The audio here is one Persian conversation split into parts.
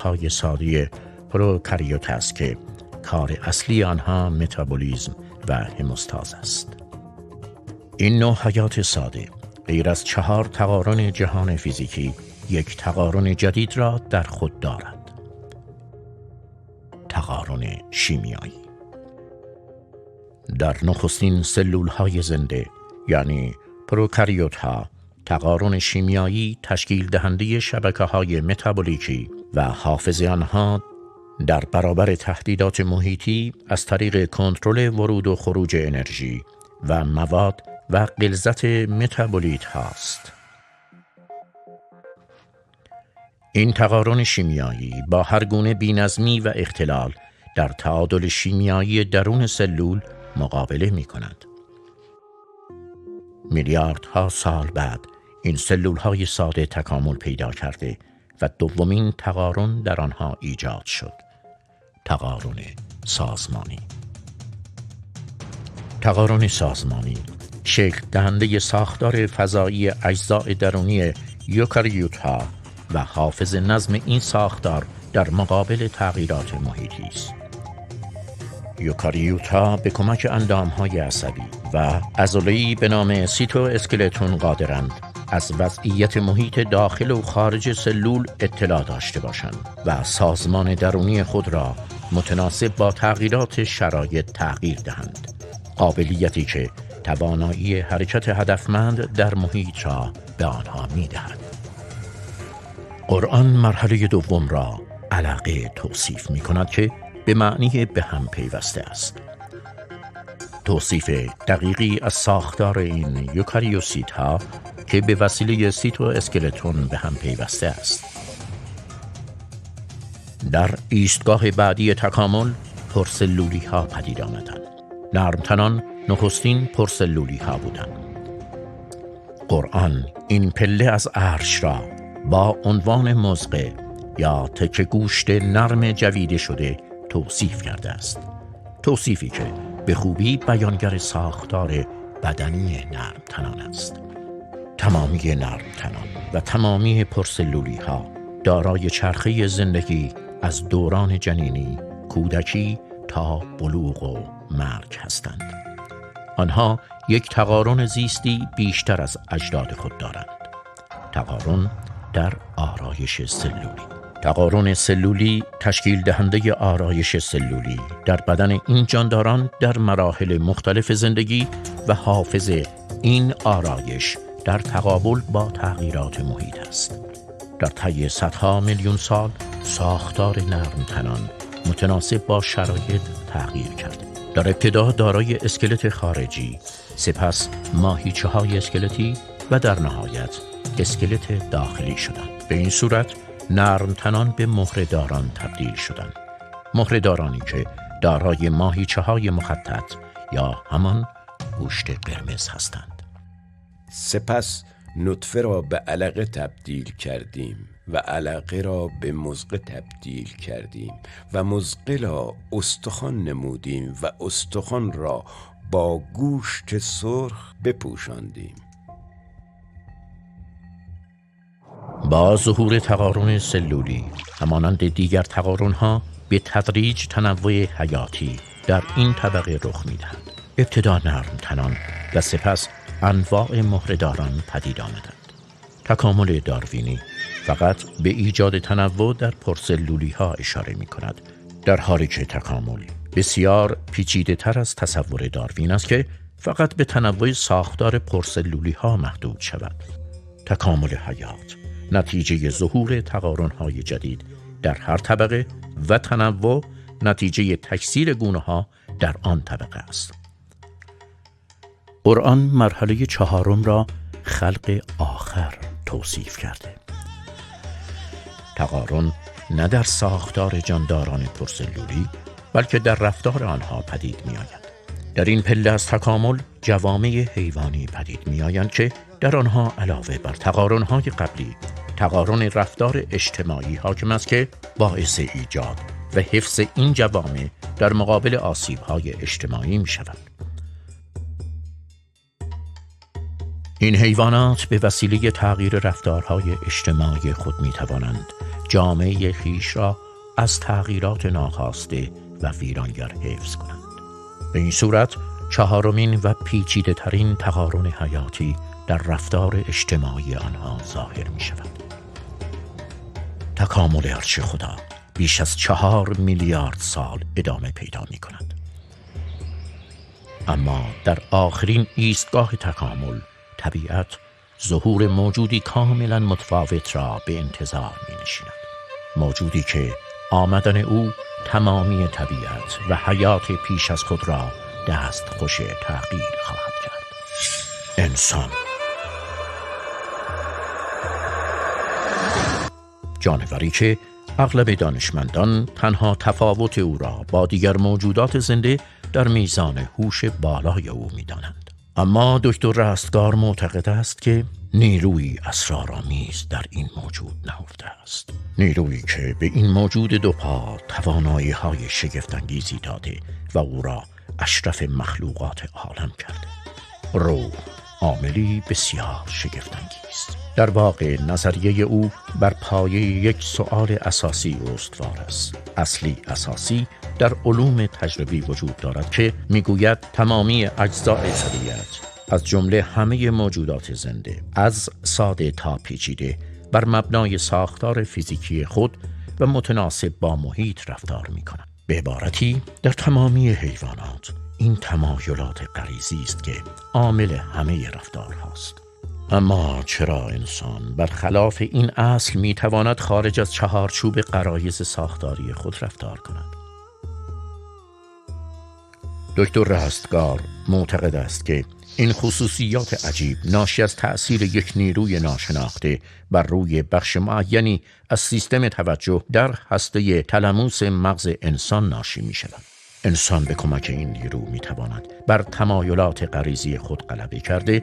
های ساده پروکاریوت است که کار اصلی آنها متابولیسم و هموستاز است. این نوع حیات ساده غیر از 4 تقارن جهان فیزیکی یک تقارن جدید را در خود دارد: تقارن شیمیایی. در نخستین سلول های زنده یعنی پروکاریوت ها، تقارن شیمیایی تشکیل دهنده شبکه های متابولیکی و حافظه آنها در برابر تهدیدات محیطی از طریق کنترل ورود و خروج انرژی و مواد و غلظت متابولیت هاست. این تقارن شیمیایی با هر گونه بی‌نظمی و اختلال در تعادل شیمیایی درون سلول مقابله می کند. میلیاردها سال بعد این سلول های ساده تکامل پیدا کرده و دومین تقارن در آنها ایجاد شد: تقارن سازمانی. تقارن سازمانی شکل دهنده ساختار فضایی اجزای درونی یوکاریوت ها و حافظ نظم این ساختار در مقابل تغییرات محیطی است. یوکاریوت ها به کمک اندام های عصبی و عضله‌ای به نام سیتواسکلتون قادرند از وضعیت محیط داخل و خارج سلول اطلاع داشته باشند و سازمان درونی خود را متناسب با تغییرات شرایط تغییر دهند، قابلیتی که توانایی حرکت هدفمند در محیط را به آنها می‌دهد. قرآن مرحله دوم را علاقه توصیف می‌کند که به معنی به هم پیوسته است. توصیف دقیقی از ساختار این یوکاریوسیت ها که به وسیله سیتواسکلتون به هم پیوسته است. در ایستگاه بعدی تکامل پرسلولی ها پدید آمدند. نرمتنان نخستین پرسلولی ها بودند. قرآن این پله از عرش را با عنوان مزغه یا تکه گوشت نرم جویده شده توصیف کرده است. توصیفی که به خوبی بیانگر ساختار بدنی نرمتنان است. تمامی نرمتنان و تمامی پرسلولی ها دارای چرخه زندگی از دوران جنینی، کودکی تا بلوغ و مرگ هستند. آنها یک تقارن زیستی بیشتر از اجداد خود دارند. تقارن در آرایش سلولی. تقارن سلولی تشکیل دهنده آرایش سلولی در بدن این جانداران در مراحل مختلف زندگی و حافظ این آرایش در تقابل با تغییرات محیط است. در طی صدها میلیون سال ساختار نرمتنان متناسب با شرایط تغییر کرد. در ابتدا دارای اسکلت خارجی، سپس ماهیچه‌های اسکلتی و در نهایت اسکلت داخلی شدند. به این صورت نرمتنان به مهره‌داران تبدیل شدند. مهره‌دارانی که دارای ماهیچه‌های مخطط یا همان گوشت قرمز هستند. سپس نطفه را به علقه تبدیل کردیم و علقه را به مزغه تبدیل کردیم و مزغه را استخوان نمودیم و استخوان را با گوشت سرخ بپوشاندیم. با ظهور تقارن سلولی همانند دیگر تقارن‌ها به تدریج تنوع حیاتی در این طبقه رخ می‌دهد. ابتدا نرمتنان و سپس انواع مهره‌داران پدید آمدند. تکامل داروینی فقط به ایجاد تنوع در پرسلولی‌ها اشاره می‌کند، در حالی که تکامل بسیار پیچیده‌تر از تصور داروین است که فقط به تنوع ساختار پرسلولی‌ها محدود شود. تکامل حیات نتیجه ظهور تقارن‌های جدید در هر طبقه و تنوع نتیجه تکثیر گونه‌ها در آن طبقه است. قرآن مرحله چهارم را خلق آخر توصیف کرده. تقارن نه در ساختار جانداران پرسلولی بلکه در رفتار آنها پدید می آید. در این پله از تکامل جوامع حیوانی پدید می آیند که در آنها علاوه بر تقارن‌های قبلی تقارن رفتار اجتماعی حاکم است که باعث ایجاد و حفظ این جوامع در مقابل آسیب‌های اجتماعی می شود. این حیوانات به وسیله تغییر رفتارهای اجتماعی خود می توانند جامعه خویش را از تغییرات ناخواسته و ویرانگر حفظ کنند. به این صورت چهارمین و پیچیده ترین تقارن حیاتی در رفتار اجتماعی آنها ظاهر می شود. تکامل ارچ خدا بیش از 4 میلیارد سال ادامه پیدا می کند. اما در آخرین ایستگاه تکامل، طبیعت ظهور موجودی کاملا متفاوت را به انتظار می نشیند. موجودی که آمدن او تمامی طبیعت و حیات پیش از خود را دستخوش تغییر خواهد کرد. انسان، جانوری که اغلب دانشمندان تنها تفاوت او را با دیگر موجودات زنده در میزان هوش بالای او می‌دانند. اما دکتر رستگار معتقد است که نیروی اسرارآمیز در این موجود نهفته است. نیرویی که به این موجود دوپا توانایی‌های شگفت‌انگیزی داده و او را اشرف مخلوقات عالم کرده. روح عاملی بسیار شگفت‌انگیز. در واقع نظریه او بر پایه یک سؤال اساسی استوار است. اصلی اساسی در علوم تجربی وجود دارد که میگوید تمامی اجزای طبیعت از جمله همه موجودات زنده از ساده تا پیچیده بر مبنای ساختار فیزیکی خود و متناسب با محیط رفتار می‌کنند. به عبارتی در تمامی حیوانات این تمایلات غریزی است که عامل همه رفتارهاست. اما چرا انسان برخلاف این اصل میتواند خارج از چهارچوب غرایز ساختاری خود رفتار کند؟ دکتر رستگار معتقد است که این خصوصیات عجیب ناشی از تأثیر یک نیروی ناشناخته بر روی بخش معینی از سیستم توجه در هسته تلموس مغز انسان ناشی می شود. انسان به کمک این نیرو می تواند بر تمایلات غریزی خود غلبه کرده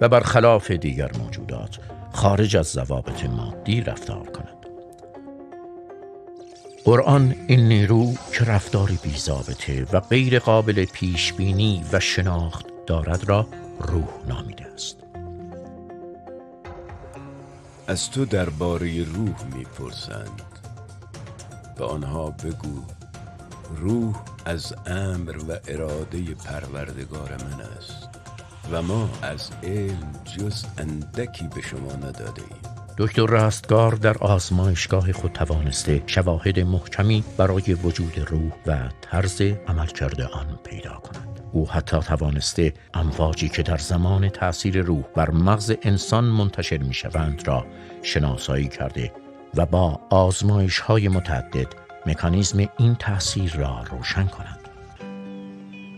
و برخلاف دیگر موجودات خارج از ضوابط مادی رفتار کند. قرآن این نیرو که رفتاری بی‌ضابطه و غیر قابل پیش بینی و شناخت دارد را روح نامیده است. از تو درباره روح می‌پرسند. به آنها بگو روح از امر و اراده پروردگار من است و ما از علم جز اندکی به شما نداده ایم. دکتر رستگار در آزمایشگاه خود توانسته شواهد محکمی برای وجود روح و طرز عملکرد آن پیدا کند. او حتی توانسته امواجی که در زمان تأثیر روح بر مغز انسان منتشر می شوند را شناسایی کرده و با آزمایش‌های متعدد مکانیزم این تأثیر را روشن کند.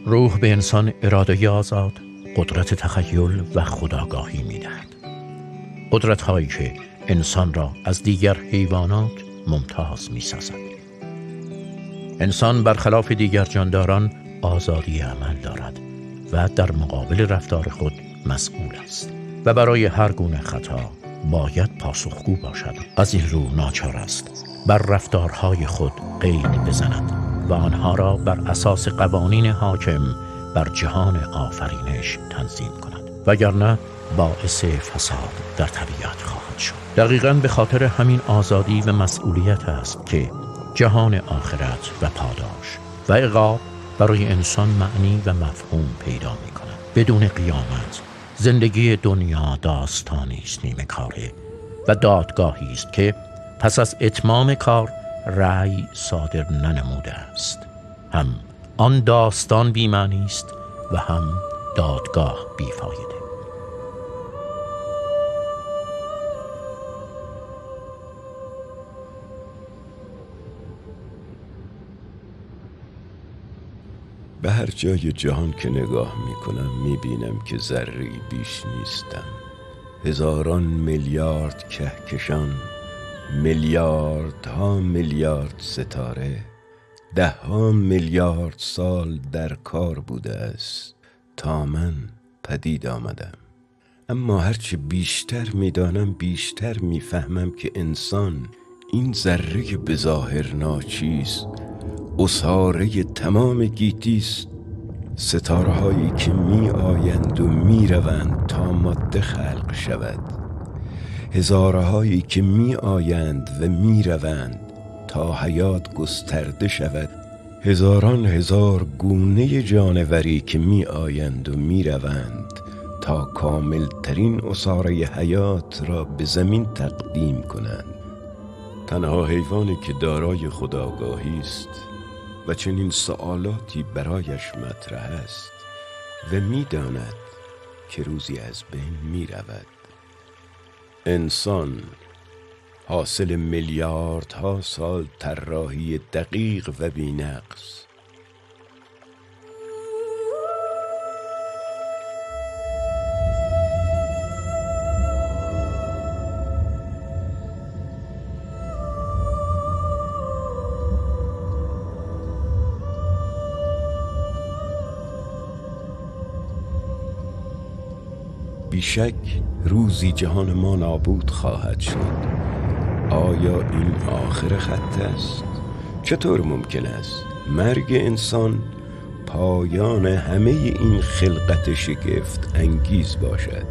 روح به انسان اراده آزاد، قدرت تخیل و خودآگاهی می دهد. قدرت هایی که انسان را از دیگر حیوانات ممتاز می سازد. انسان برخلاف دیگر جانداران آزادی عمل دارد و در مقابل رفتار خود مسئول است و برای هر گونه خطا باید پاسخگو باشد. از این رو ناچار است بر رفتارهای خود قید بزند و آنها را بر اساس قوانین حاکم بر جهان آفرینش تنظیم کند، وگرنه باعث فساد در طبیعت خواهد شد. دقیقاً به خاطر همین آزادی و مسئولیت است که جهان آخرت و پاداش و عقاب برای انسان معنی و مفهوم پیدا می کند. بدون قیامت زندگی دنیا داستانی است نیمه کاره و دادگاهی است که پس از اتمام کار رأی صادر ننموده است. هم آن داستان بی‌معنی است و هم دادگاه بی‌فایده. به هر جای جهان که نگاه میکنم میبینم که ذره‌ای بیش نیستم. هزاران میلیارد کهکشان، میلیاردها میلیارد ستاره، 10 میلیارد سال در کار بوده است تا من پدید آمدم. اما هرچه بیشتر میدانم بیشتر میفهمم که انسان، این ذره به ظاهر ناچیز، اساره تمام گیتی است. ستاره هایی که می آیند و می روند تا ماده خلق شود، هزارهایی که می آیند و می روند تا حیات گسترده شود، هزاران هزار گونه جانوری که می آیند و می روند تا کامل ترین عصاره حیات را به زمین تقدیم کنند. تنها حیوانی که دارای خودآگاهی است و چنین سؤالاتی برایش مطرح است و می داند که روزی از بین می رود. انسان حاصل میلیاردها سال طراحی دقیق و بی‌نقص. بیشک روزی جهان ما نابود خواهد شد. آیا این آخر خط است؟ چطور ممکن است مرگ انسان پایان همه این خلقت شگفت انگیز باشد؟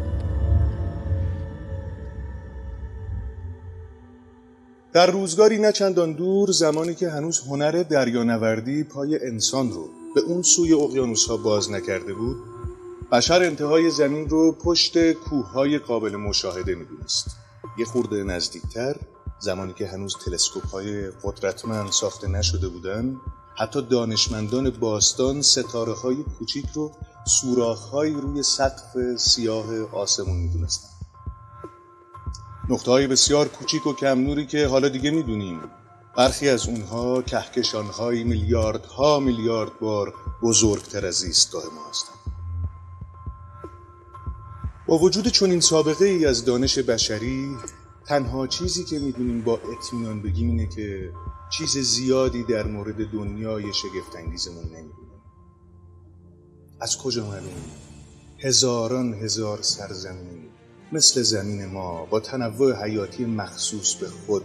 در روزگاری نه چندان دور، زمانی که هنوز هنر دریانوردی پای انسان رو به اون سوی اقیانوس‌ها باز نکرده بود، بشر انتهای زمین رو پشت کوههای قابل مشاهده می‌دونست. یه خورده نزدیکتر، زمانی که هنوز تلسکوپ‌های قدرتمند ساخته نشده بودن، حتی دانشمندان باستان ستاره‌های کوچیک رو سوراخ‌هایی روی سقف سیاه آسمون می‌دونستن. نقطه‌های بسیار کوچیک و کم نوری که حالا دیگه می‌دونیم برخی از اونها کهکشان‌های میلیاردها میلیارد بار بزرگتر از زیستگاه ما هستند. با وجود چنین سابقه ای از دانش بشری، تنها چیزی که میدونیم با اطمینان بگیم اینه که چیز زیادی در مورد دنیای شگفت‌انگیزمون نمیدونیم. از کجا معلوم؟ هزاران هزار سرزمین مثل زمین ما با تنوع حیاتی مخصوص به خود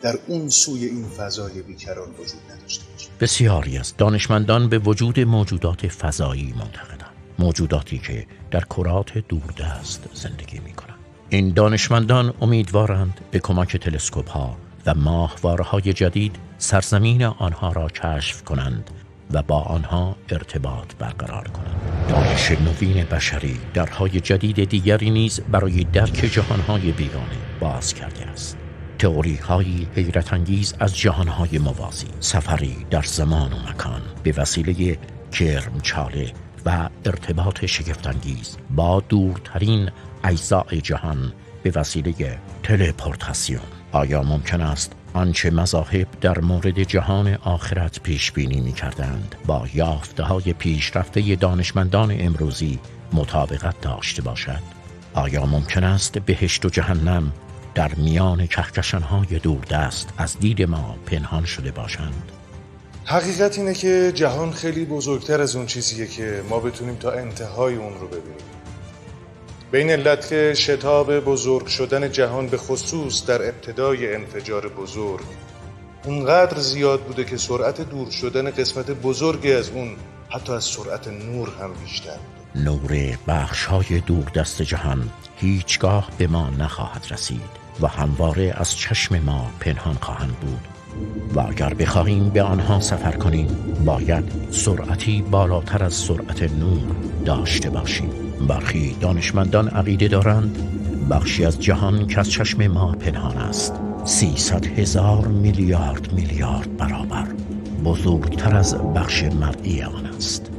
در اون سوی این فضای بیکران وجود نداشته باشه. بسیاری از دانشمندان به وجود موجودات فضایی معتقدند، موجوداتی که در کرات دوردست زندگی می‌کنند. این دانشمندان امیدوارند به کمک تلسکوپ‌ها و ماهواره‌های جدید سرزمین آنها را کشف کنند و با آنها ارتباط برقرار کنند. دانش نوین بشری درهای جدید دیگری نیز برای درک جهانهای بیگانه باز کرده است. تئوری‌های حیرت انگیز از جهانهای موازی، سفری در زمان و مکان به وسیله کرمچاله و ارتباط شگفت‌انگیز با دورترین اجزای جهان به وسیله تلپورتاسیون. آیا ممکن است آنچه مذاهب در مورد جهان آخرت پیش بینی می‌کردند با یافته‌های پیشرفته دانشمندان امروزی مطابقت داشته باشد؟ آیا ممکن است بهشت و جهنم در میان کهکشان‌های دوردست از دید ما پنهان شده باشند؟ حقیقت اینه که جهان خیلی بزرگتر از اون چیزیه که ما بتونیم تا انتهای اون رو ببینیم. به این علت که شتاب بزرگ شدن جهان به خصوص در ابتدای انفجار بزرگ اونقدر زیاد بوده که سرعت دور شدن قسمت بزرگی از اون حتی از سرعت نور هم بیشتر بوده. نور بخش‌های دوردست جهان هیچگاه به ما نخواهد رسید و همواره از چشم ما پنهان خواهند بود و اگر بخواهیم به آنها سفر کنیم باید سرعتی بالاتر از سرعت نور داشته باشیم. برخی دانشمندان عقیده دارند بخشی از جهان که از چشم ما پنهان است 300,000 میلیارد برابر بزرگتر از بخش مرئی آن است.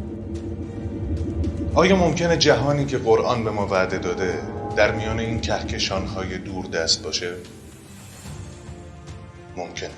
آیا ممکنه جهانی که قرآن به ما وعده داده در میان این کهکشان‌های دوردست باشه؟ ممکنه.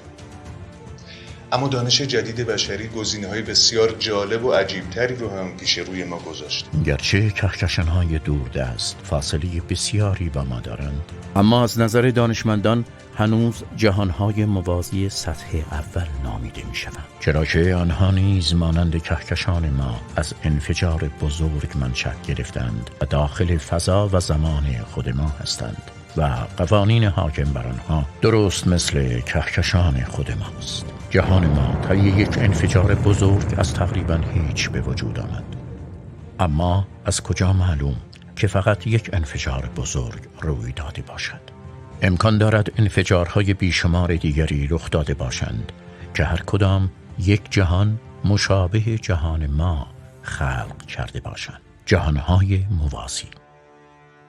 اما دانش جدید بشری گزینه‌های بسیار جالب و عجیبتری رو هم پیش روی ما گذاشته. گرچه کهکشان‌های دوردست فاصله بسیاری با ما دارند، اما از نظر دانشمندان هنوز جهان‌های موازی سطح اول نامیده می‌شوند، چرا که آنها نیز مانند کهکشان ما از انفجار بزرگ منشأ گرفتند و داخل فضا و زمان خود ما هستند و قوانین حاکم بر آنها درست مثل کهکشان خود ماست. جهان ما طی یک انفجار بزرگ از تقریباً هیچ به وجود آمد. اما از کجا معلوم که فقط یک انفجار بزرگ روی داده باشد؟ امکان دارد انفجارهای بیشمار دیگری رخ داده باشند که هر کدام یک جهان مشابه جهان ما خلق کرده باشند. جهانهای موازی.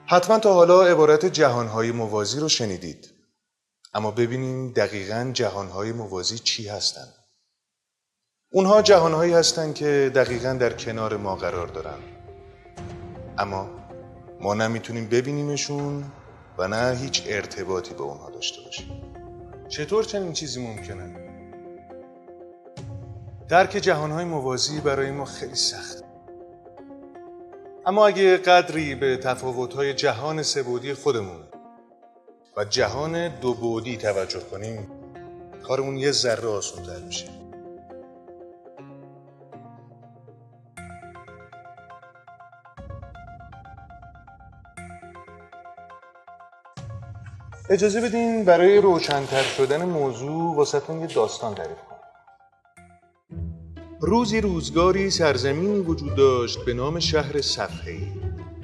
حتما تا حالا عبارت جهانهای موازی رو شنیدید. اما ببینیم دقیقاً جهانهای موازی چی هستند. اونها جهانهایی هستند که دقیقاً در کنار ما قرار دارن. اما ما نمیتونیم ببینیمشون و نه هیچ ارتباطی با اونها داشته باشیم. چطور چنین چیزی ممکنه؟ درک جهانهای موازی برای ما خیلی سخته. اما اگه قدری به تفاوت‌های جهان سه‌بعدی خودمون و جهان دوبعدی توجه کنیم، کارمون یه ذره آسان‌تر میشه. اجازه بدین برای روشن‌تر شدن موضوع واسهتون یه داستان تعریف کنم. روزی روزگاری سرزمینی وجود داشت به نام شهر صفحه‌ای.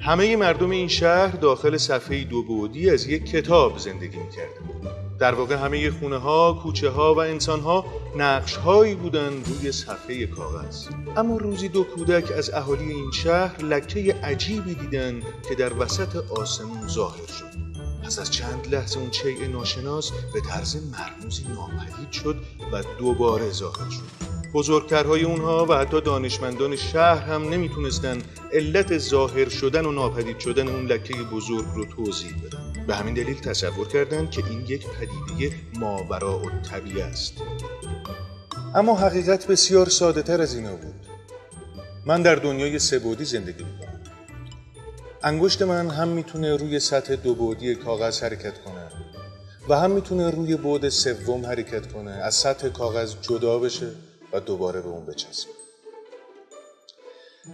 همه مردم این شهر داخل صفحه‌ای دوبعدی از یک کتاب زندگی می‌کردند. در واقع همه خونه‌ها، کوچه‌ها و انسان‌ها نقش‌هایی بودند روی صفحه کاغذ. اما روزی دو کودک از اهالی این شهر لکه عجیبی دیدند که در وسط آسمون ظاهر شد. پس از چند لحظه اون شیء ناشناس به طرز مرموزی ناپدید شد و دوباره ظاهر شد. بزرگترهای اونها و حتی دانشمندان شهر هم نمیتونستن علت ظاهر شدن و ناپدید شدن اون لکه بزرگ رو توضیح بدن. به همین دلیل تصور کردند که این یک پدیده ماوراءالطبیعه است. اما حقیقت بسیار ساده تر از اینا بود. من در دنیای سه‌بعدی زندگی میکنم. انگشت من هم میتونه روی سطح دوبعدی کاغذ حرکت کنه و هم میتونه روی بعد سوم حرکت کنه، از سطح کاغذ جدا بشه و دوباره به اون بچسبه.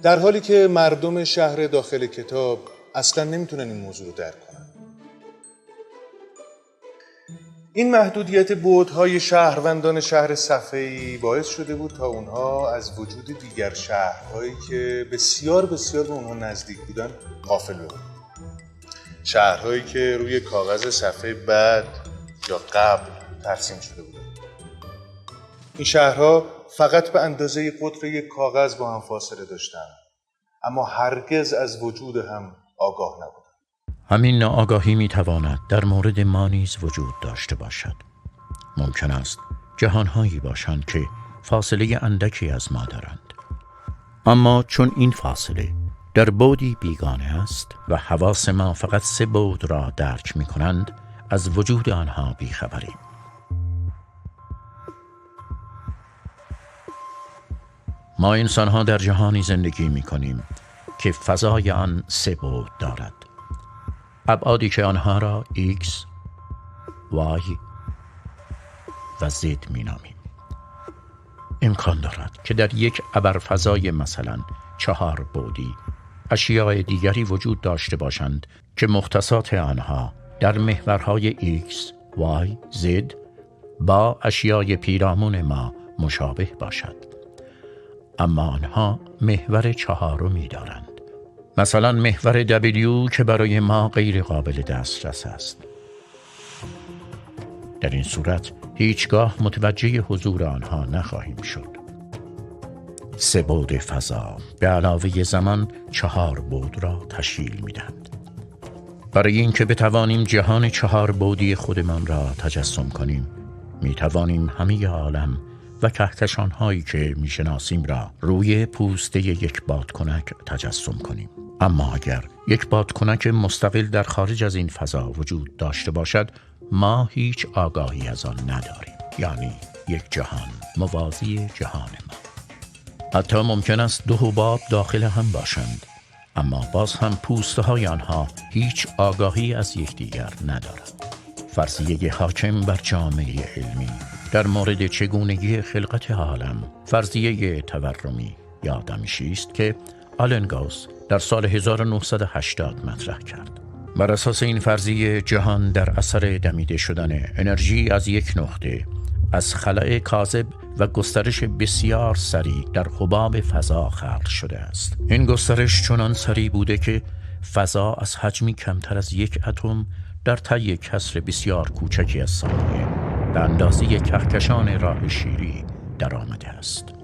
در حالی که مردم شهر داخل کتاب اصلا نمیتونن این موضوع رو درک کنن. این محدودیت بعدهای شهروندان شهر صفحه‌ای باعث شده بود تا اونها از وجود دیگر شهرهایی که بسیار بسیار به اونها نزدیک بودن غافل بودن. شهرهایی که روی کاغذ صفحه بعد یا قبل ترسیم شده بودن. این شهرها فقط به اندازه قطر یک کاغذ با هم فاصله داشتند، اما هرگز از وجود هم آگاه نبودند. همین ناآگاهی میتواند در مورد ما نیز وجود داشته باشد. ممکن است جهانهایی باشند که فاصله اندکی از ما دارند، اما چون این فاصله در بعدی بیگانه است و حواس ما فقط 3 بعد را درک می کنند، از وجود آنها بیخبریم. ما انسان‌ها در جهانی زندگی می‌کنیم که فضای آن 3 بعد دارد. ابعادی که آنها را X، Y و Z می‌نامیم. امکان دارد که در یک ابرفضای مثلا 4 بعدی اشیاء دیگری وجود داشته باشند که مختصات آنها در محورهای X، Y، Z با اشیاء پیرامون ما مشابه باشد، اما آنها محور 4 دارند. مثلا محور W که برای ما غیر قابل دسترس است. در این صورت هیچگاه متوجه حضور آنها نخواهیم شد. 3 بعد فضا به علاوه زمان 4 بعد را تشکیل می‌دهند. برای اینکه بتوانیم جهان 4 بعدی خودمان را تجسم کنیم، می‌توانیم همه عالم و کهکشان‌هایی که می‌شناسیم را روی پوسته یک بادکنک تجسم کنیم. اما اگر یک بادکنک مستقل در خارج از این فضا وجود داشته باشد، ما هیچ آگاهی از آن نداریم، یعنی یک جهان موازی جهان ما. حتی ممکن است 2 حباب داخل هم باشند، اما باز هم پوسته های آنها هیچ آگاهی از یکدیگر ندارند. فرضیه حاکم بر جامعه علمی در مورد چگونگی خلقت عالم فرضیه تورمی یا دمیشی است که آلن گاوس در سال 1980 مطرح کرد. بر اساس این فرضیه جهان در اثر دمیده شدن انرژی از یک نقطه از خلأ کاذب و گسترش بسیار سریع در حباب فضا خلق شده است. این گسترش چنان سریع بوده که فضا از حجمی کمتر از 1 اتم در طی کسر بسیار کوچکی از ثانیه به اندازه کهکشان راه شیری در آمده است.